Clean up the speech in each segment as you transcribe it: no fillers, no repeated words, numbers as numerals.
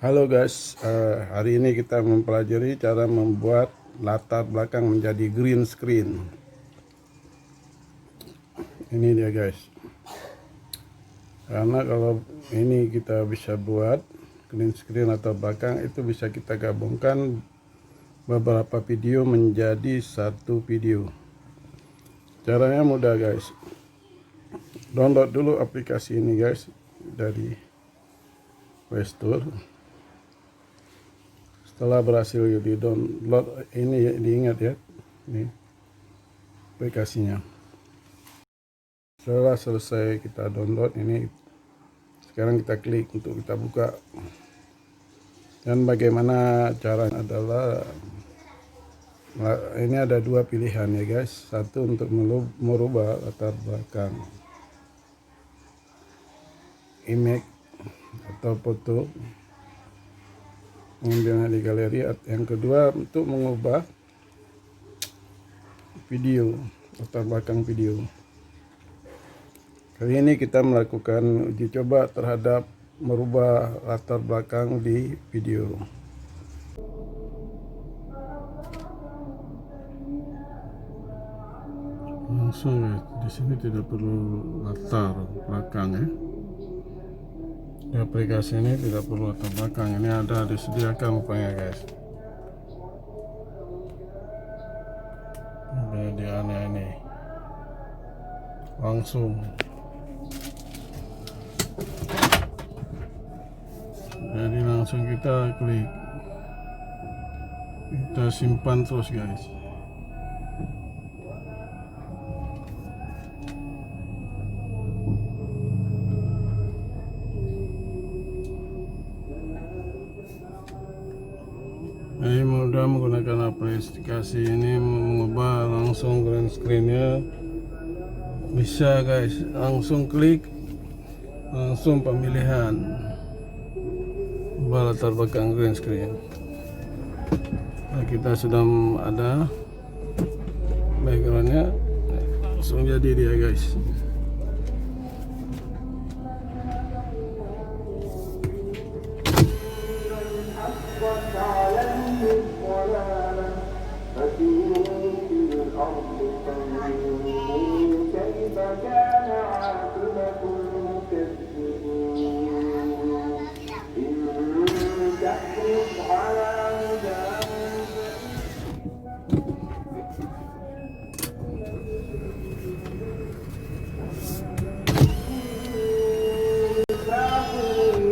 Halo guys, hari ini kita mempelajari cara membuat latar belakang menjadi green screen. Ini dia guys. Karena kalau ini kita bisa buat green screen latar belakang, itu bisa kita gabungkan beberapa video menjadi satu video. Caranya mudah guys. Download dulu aplikasi ini guys dari Play Store. Setelah berhasil di download, ini diingat ya, ini aplikasinya. Setelah selesai kita download ini, sekarang kita klik untuk kita buka. Dan bagaimana caranya adalah, ini ada dua pilihan ya guys. Satu untuk merubah latar belakang image atau foto, mengambilnya di galeri. Yang kedua untuk mengubah video, latar belakang video. Kali ini kita melakukan uji coba terhadap merubah latar belakang di video. Langsung ya, di sini tidak perlu latar belakang ya. Di aplikasi ini tidak perlu latar belakang, ini ada disediakan rupanya guys. Dia ini langsung. Jadi langsung kita klik, kita simpan terus guys. Ini mudah menggunakan aplikasi ini, mengubah langsung green screennya bisa guys. Langsung klik, langsung pemilihan ubah latar belakang green screen. Nah, kita sudah ada backgroundnya, langsung jadi dia guys.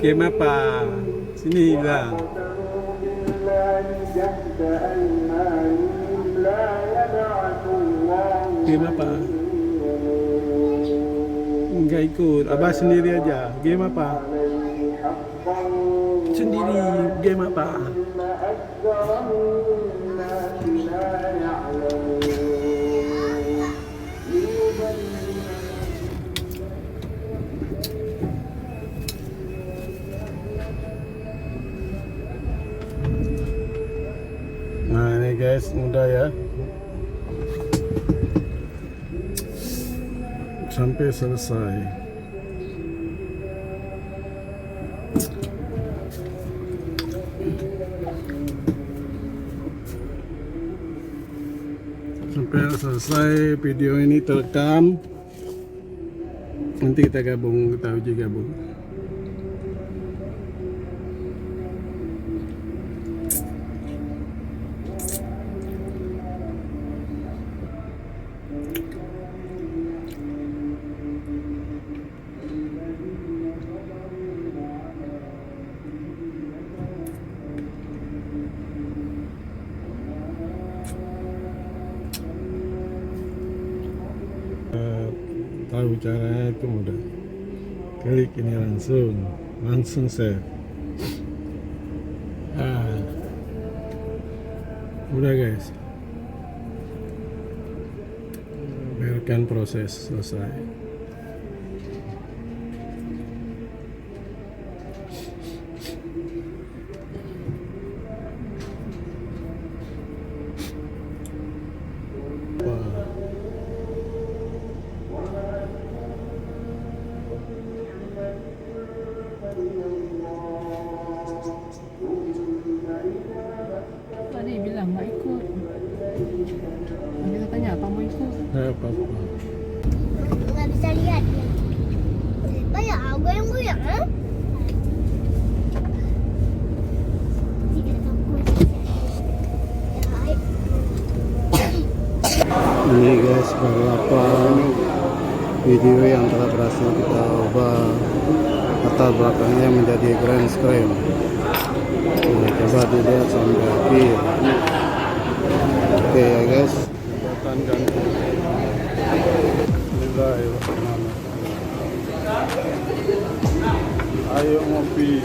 Game apa? Sini bilang. Game apa? Enggak ikut, Abah sendiri aja. Game apa? Sendiri. Game apa? Nah ini guys, mudah ya, sampai selesai. Sampai selesai video ini terekam, nanti kita gabung, kita uji gabung. Tahu caranya itu mudah, klik ini langsung save. Udah guys, biarkan proses selesai. beberapa video yang telah berhasil kita ubah latar belakangnya menjadi green screen. Nah, coba dilihat sampai akhir. Oke ya guys, jembatan gantung. Ayo ngopi.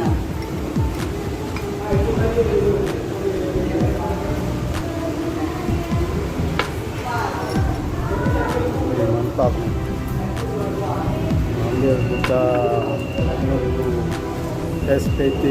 Mantap. Ambil kita menunggu SPT.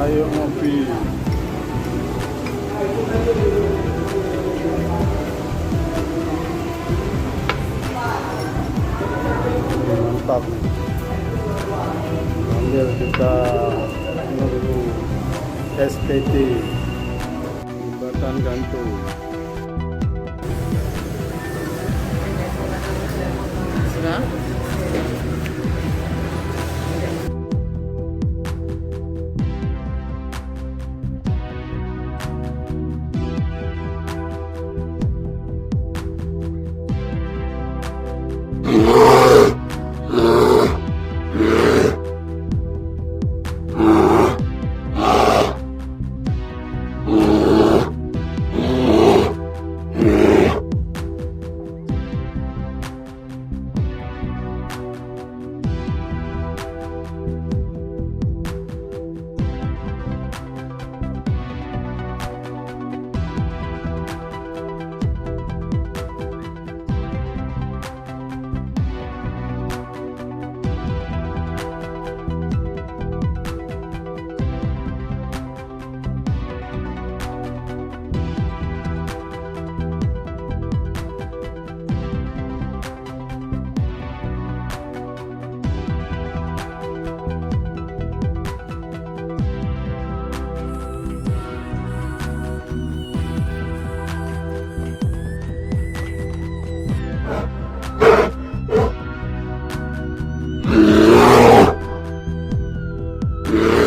Ayo ngopi. Mantap. Ambil kita menunggu SPT jembatan gantung. Sudah? Yeah.